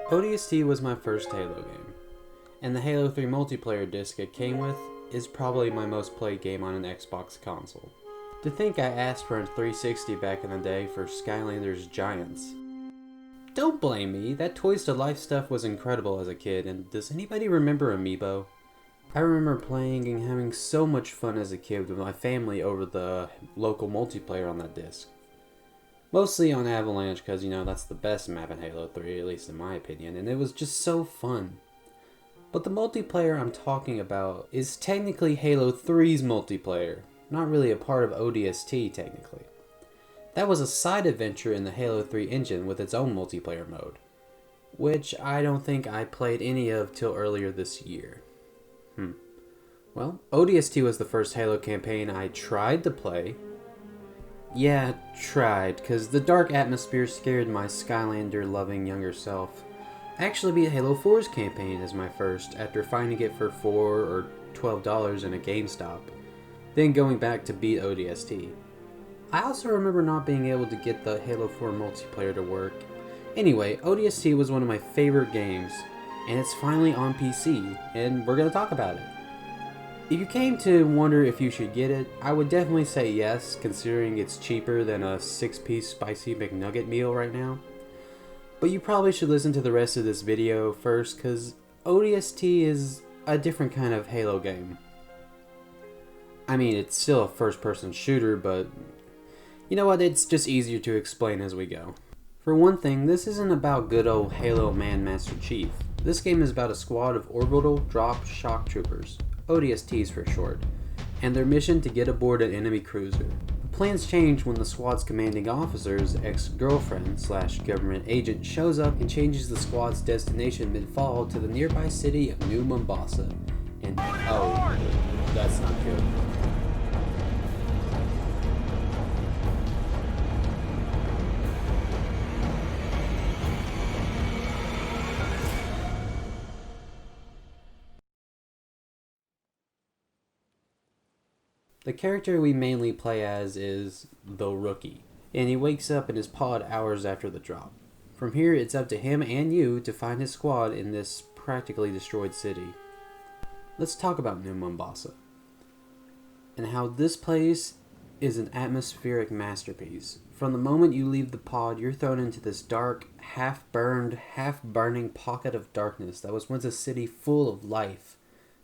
ODST was my first Halo game, and the Halo 3 multiplayer disc it came with is probably my most played game on an Xbox console. To think I asked for a 360 back in the day for Skylanders Giants. Don't blame me, that Toys to Life stuff was incredible as a kid, and does anybody remember Amiibo? I remember playing and having so much fun as a kid with my family over the local multiplayer on that disc. Mostly on Avalanche because, that's the best map in Halo 3, at least in my opinion, and it was just so fun. But the multiplayer I'm talking about is technically Halo 3's multiplayer, not really a part of ODST technically. That was a side adventure in the Halo 3 engine with its own multiplayer mode, which I don't think I played any of till earlier this year. Well, ODST was the first Halo campaign I tried to play. Yeah, tried, because the dark atmosphere scared my Skylander-loving younger self. I actually beat Halo 4's campaign as my first, after finding it for $4 or $12 in a GameStop, then going back to beat ODST. I also remember not being able to get the Halo 4 multiplayer to work. Anyway, ODST was one of my favorite games, and it's finally on PC, and we're going to talk about it. If you came to wonder if you should get it, I would definitely say yes, considering it's cheaper than a 6-piece spicy McNugget meal right now. But you probably should listen to the rest of this video first, because ODST is a different kind of Halo game. I mean, it's still a first-person shooter, but you know what, it's just easier to explain as we go. For one thing, this isn't about good old Halo Man Master Chief. This game is about a squad of orbital drop shock troopers, ODSTs for short, and their mission to get aboard an enemy cruiser. The plans change when the squad's commanding officer's ex-girlfriend/government agent shows up and changes the squad's destination mid-fall to the nearby city of New Mombasa. And oh, that's not good. The character we mainly play as is the Rookie, and he wakes up in his pod hours after the drop. From here, it's up to him and you to find his squad in this practically destroyed city. Let's talk about New Mombasa, and how this place is an atmospheric masterpiece. From the moment you leave the pod, you're thrown into this dark, half-burned, half-burning pocket of darkness that was once a city full of life.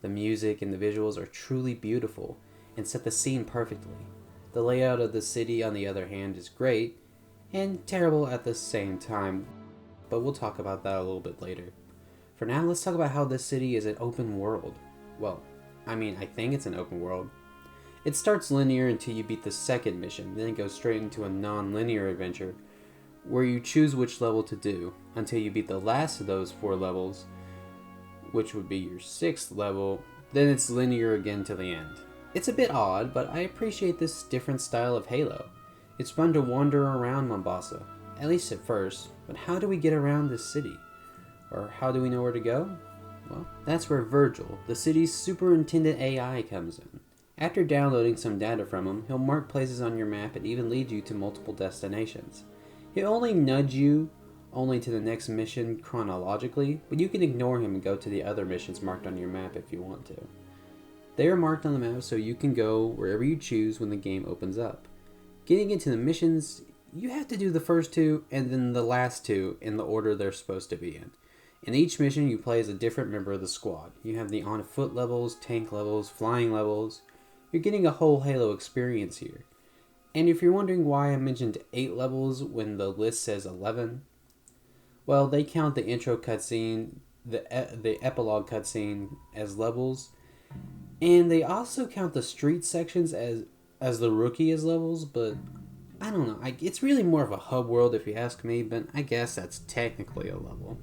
The music and the visuals are truly beautiful and set the scene perfectly. The layout of the city, on the other hand, is great and terrible at the same time, but we'll talk about that a little bit later. For now, let's talk about how this city is an open world. Well, I think it's an open world. It starts linear until you beat the second mission, then it goes straight into a non-linear adventure where you choose which level to do until you beat the last of those 4 levels, which would be your 6th level, then it's linear again to the end. It's a bit odd, but I appreciate this different style of Halo. It's fun to wander around Mombasa, at least at first, but how do we get around this city? Or how do we know where to go? Well, that's where Virgil, the city's superintendent AI, comes in. After downloading some data from him, he'll mark places on your map and even lead you to multiple destinations. He'll only nudge you to the next mission chronologically, but you can ignore him and go to the other missions marked on your map if you want to. They are marked on the map so you can go wherever you choose when the game opens up. Getting into the missions, you have to do the first 2 and then the last 2 in the order they're supposed to be in. In each mission, you play as a different member of the squad. You have the on-foot levels, tank levels, flying levels. You're getting a whole Halo experience here. And if you're wondering why I mentioned 8 levels when the list says 11, well, they count the intro cutscene, the epilogue cutscene as levels, and they also count the street sections as the Rookie as levels, but I don't know. It's really more of a hub world if you ask me, but I guess that's technically a level.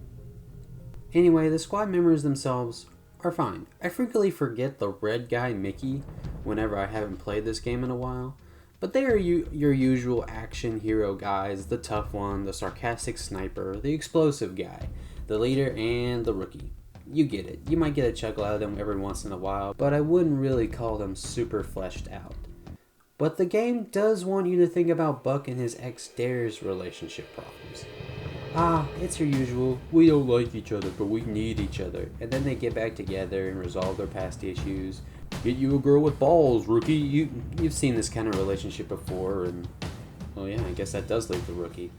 Anyway, the squad members themselves are fine. I frequently forget the red guy, Mickey, whenever I haven't played this game in a while, but they are your usual action hero guys, the tough one, the sarcastic sniper, the explosive guy, the leader, and the Rookie. You get it. You might get a chuckle out of them every once in a while, but I wouldn't really call them super fleshed out. But the game does want you to think about Buck and his ex Dare's relationship problems. Ah, it's your usual, we don't like each other, but we need each other. And then they get back together and resolve their past issues. Get you a girl with balls, rookie. You've seen this kind of relationship before, and well, yeah, I guess that does leave the rookie.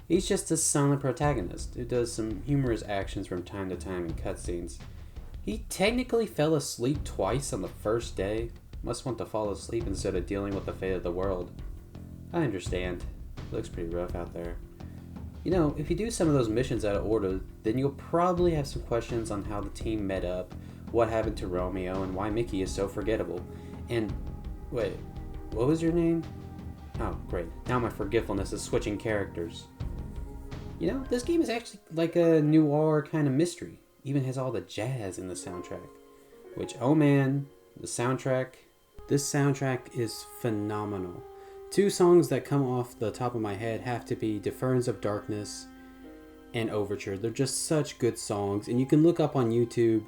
He's just a silent protagonist who does some humorous actions from time to time in cutscenes. He technically fell asleep twice on the first day. Must want to fall asleep instead of dealing with the fate of the world. I understand. It looks pretty rough out there. You know, if you do some of those missions out of order, then you'll probably have some questions on how the team met up, what happened to Romeo, and why Mickey is so forgettable. And, wait, what was your name? Oh, great. Now my forgetfulness is switching characters. You know, this game is actually like a noir kind of mystery. Even has all the jazz in the soundtrack. Which, oh man, the soundtrack. This soundtrack is phenomenal. Two songs that come off the top of my head have to be Deference of Darkness and Overture. They're just such good songs, and you can look up on YouTube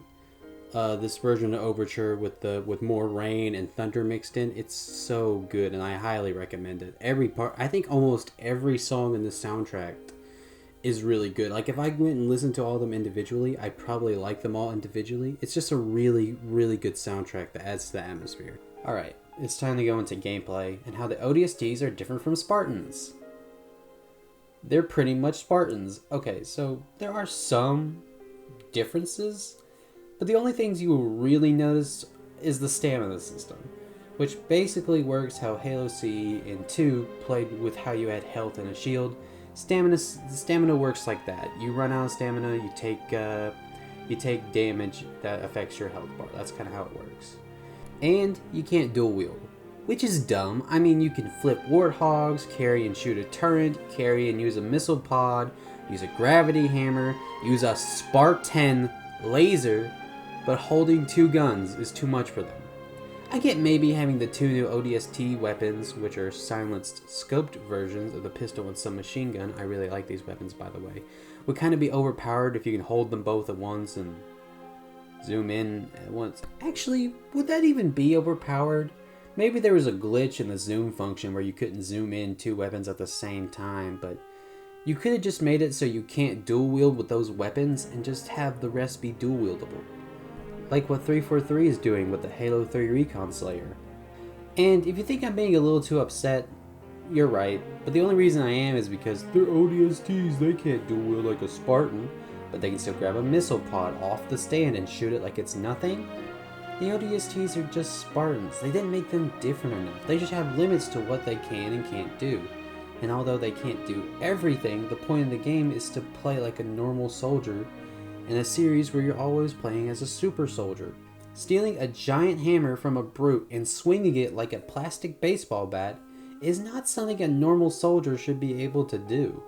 this version of Overture with more rain and thunder mixed in. It's so good, and I highly recommend it. Every part, I think almost every song in this soundtrack is really good. Like if I went and listened to all of them individually, I'd probably like them all individually. It's just a really, really good soundtrack that adds to the atmosphere. Alright, it's time to go into gameplay and how the ODSTs are different from Spartans. They're pretty much Spartans. Okay, so there are some differences, but the only things you will really notice is the stamina system, which basically works how Halo CE and 2 played with how you had health and a shield. Stamina works like that. You run out of stamina, you take damage that affects your health bar. That's kind of how it works. And you can't dual wield, which is dumb. I mean, you can flip warthogs, carry and shoot a turret, carry and use a missile pod, use a gravity hammer, use a Spartan laser, but holding two guns is too much for them. I get maybe having the two new ODST weapons, which are silenced scoped versions of the pistol and submachine gun. I really like these weapons, by the way. Would kind of be overpowered if you can hold them both at once and zoom in at once. Actually, would that even be overpowered? Maybe there was a glitch in the zoom function where you couldn't zoom in two weapons at the same time, but you could have just made it so you can't dual wield with those weapons and just have the rest be dual wieldable. Like what 343 is doing with the Halo 3 Recon Slayer. And if you think I'm being a little too upset, you're right, but the only reason I am is because they're ODSTs, they can't dual wield like a Spartan, but they can still grab a missile pod off the stand and shoot it like it's nothing. The ODSTs are just Spartans. They didn't make them different enough. They just have limits to what they can and can't do. And although they can't do everything, the point of the game is to play like a normal soldier in a series where you're always playing as a super soldier. Stealing a giant hammer from a brute and swinging it like a plastic baseball bat is not something a normal soldier should be able to do.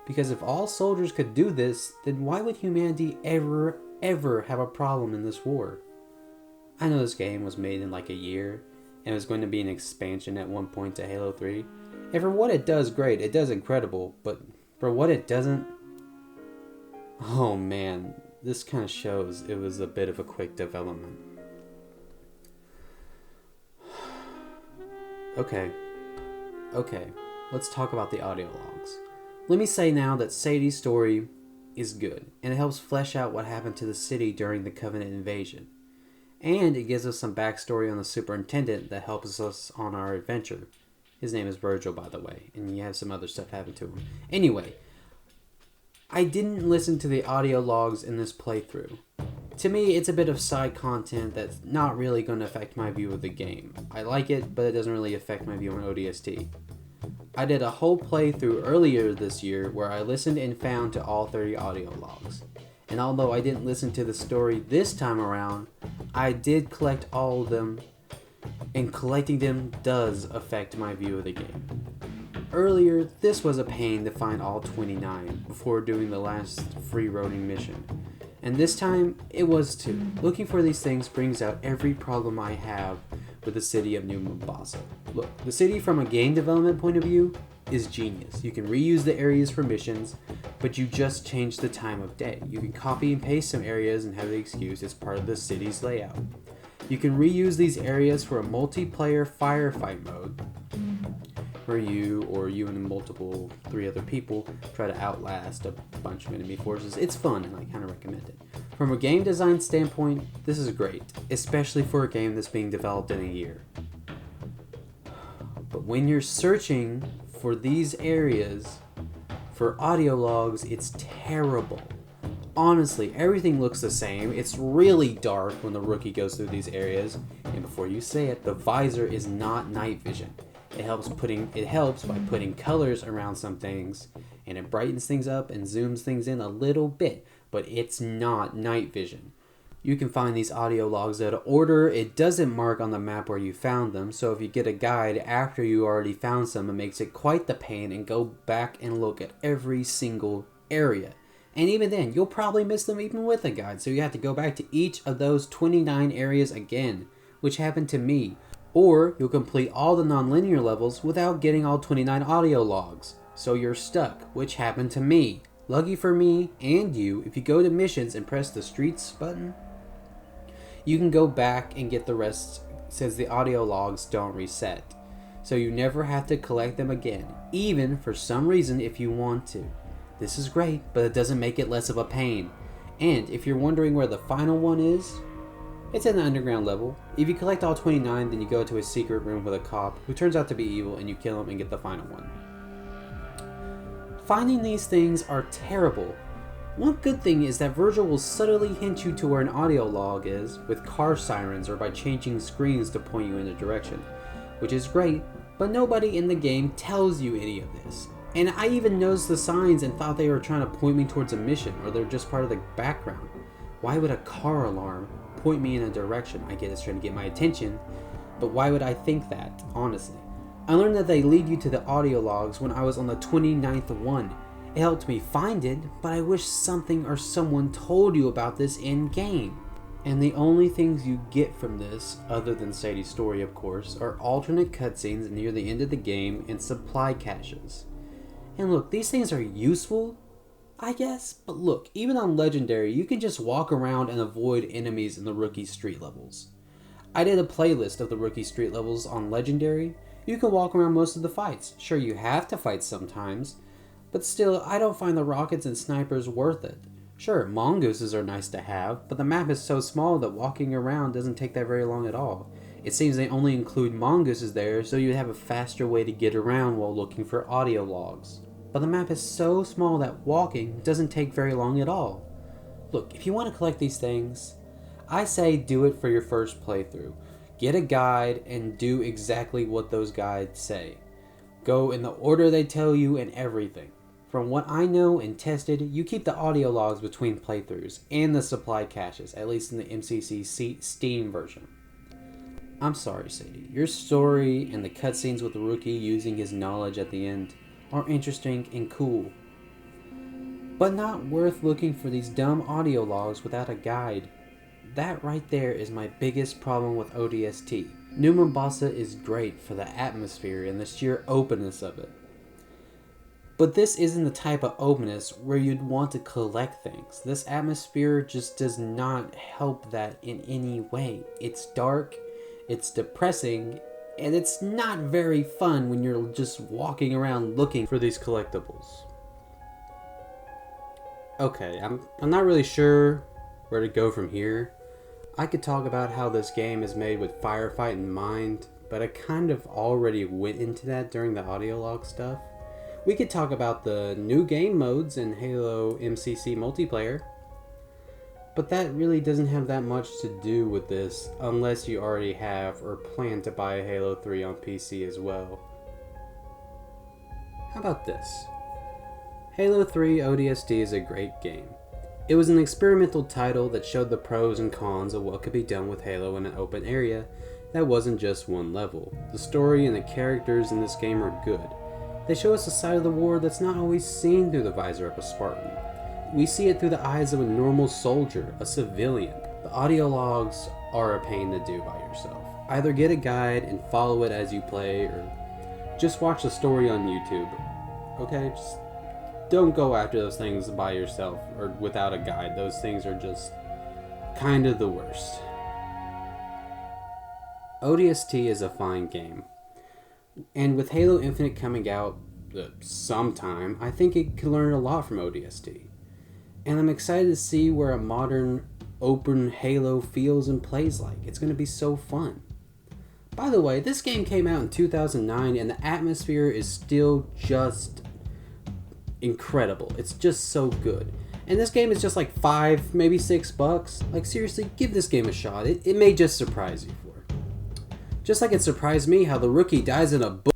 Because if all soldiers could do this, then why would humanity ever have a problem in this war? I know this game was made in like a year, and it was going to be an expansion at one point to Halo 3. And for what it does, great, it does incredible, but for what it doesn't, oh man, this kind of shows it was a bit of a quick development. Okay, let's talk about the audio logs. Let me say now that Sadie's story is good, and it helps flesh out what happened to the city during the Covenant invasion. And it gives us some backstory on the superintendent that helps us on our adventure. His name is Virgil, by the way, and you have some other stuff happen to him. Anyway, I didn't listen to the audio logs in this playthrough. To me, it's a bit of side content that's not really going to affect my view of the game. I like it, but it doesn't really affect my view on ODST. I did a whole playthrough earlier this year where I listened and found to all 30 audio logs. And although I didn't listen to the story this time around, I did collect all of them, and collecting them does affect my view of the game. Earlier, this was a pain to find all 29 before doing the last free roaming mission. And this time, it was too. Looking for these things brings out every problem I have with the city of New Mombasa. Look, the city from a game development point of view is genius. You can reuse the areas for missions, but you just change the time of day. You can copy and paste some areas and have the excuse it's part of the city's layout. You can reuse these areas for a multiplayer firefight mode. where you or you and multiple 3 other people try to outlast a bunch of enemy forces. It's fun and I kind of recommend it. From a game design standpoint, this is great, especially for a game that's being developed in a year. But when you're searching for these areas for audio logs, it's terrible. Honestly, everything looks the same. It's really dark when the rookie goes through these areas. And before you say it, the visor is not night vision. It helps by putting colors around some things, and it brightens things up and zooms things in a little bit, but it's not night vision. You can find these audio logs out of order. It doesn't mark on the map where you found them, so if you get a guide after you already found some, it makes it quite the pain and go back and look at every single area. And even then, you'll probably miss them even with a guide, so you have to go back to each of those 29 areas again, which happened to me. Or you'll complete all the non-linear levels without getting all 29 audio logs, so you're stuck, which happened to me. Lucky for me and you, if you go to missions and press the streets button, you can go back and get the rest since the audio logs don't reset. So you never have to collect them again, even for some reason if you want to. This is great, but it doesn't make it less of a pain. And if you're wondering where the final one is, it's in the underground level. If you collect all 29, then you go to a secret room with a cop who turns out to be evil, and you kill him and get the final one. Finding these things are terrible. One good thing is that Virgil will subtly hint you to where an audio log is with car sirens or by changing screens to point you in a direction, which is great, but nobody in the game tells you any of this. And I even noticed the signs and thought they were trying to point me towards a mission, or they're just part of the background. Why would a car alarm point me in a direction? I get it's trying to get my attention, but why would I think that, honestly? I learned that they lead you to the audio logs when I was on the 29th one. It helped me find it, but I wish something or someone told you about this in game. And the only things you get from this, other than Sadie's story of course, are alternate cutscenes near the end of the game and supply caches. And look, these things are useful, I guess, but look, even on Legendary, you can just walk around and avoid enemies in the rookie street levels. I did a playlist of the rookie street levels on Legendary. You can walk around most of the fights. Sure, you have to fight sometimes, but still, I don't find the rockets and snipers worth it. Sure, mongooses are nice to have, but the map is so small that walking around doesn't take that very long at all. It seems they only include mongooses there, so you'd have a faster way to get around while looking for audio logs. But the map is so small that walking doesn't take very long at all. Look, if you want to collect these things, I say do it for your first playthrough. Get a guide and do exactly what those guides say. Go in the order they tell you and everything. From what I know and tested, you keep the audio logs between playthroughs and the supply caches, at least in the MCC Steam version. I'm sorry, Sadie. Your story and the cutscenes with the rookie using his knowledge at the end are interesting and cool, but not worth looking for these dumb audio logs without a guide. That right there is my biggest problem with ODST. New Mombasa is great for the atmosphere and the sheer openness of it. But this isn't the type of openness where you'd want to collect things. This atmosphere just does not help that in any way. It's dark, it's depressing, and it's not very fun when you're just walking around looking for these collectibles. Okay, I'm not really sure where to go from here. I could talk about how this game is made with firefight in mind, but I kind of already went into that during the audio log stuff. We could talk about the new game modes in Halo MCC multiplayer, but that really doesn't have that much to do with this unless you already have or plan to buy a Halo 3 on PC as well. How about this? Halo 3 ODST is a great game. It was an experimental title that showed the pros and cons of what could be done with Halo in an open area that wasn't just one level. The story and the characters in this game are good. They show us a side of the war that's not always seen through the visor of a Spartan. We see it through the eyes of a normal soldier, a civilian. The audio logs are a pain to do by yourself. Either get a guide and follow it as you play, or just watch the story on YouTube. Okay, just don't go after those things by yourself or without a guide. Those things are just kind of the worst. ODST is a fine game, And with Halo Infinite coming out sometime, I think it could learn a lot from ODST. And I'm excited to see where a modern open Halo feels and plays like. It's going to be so fun. By the way, this game came out in 2009 and the atmosphere is still just incredible. It's just so good. And this game is just like $5, maybe $6. Like, seriously, give this game a shot. It may just surprise you for it. Just like it surprised me how the rookie dies in a book.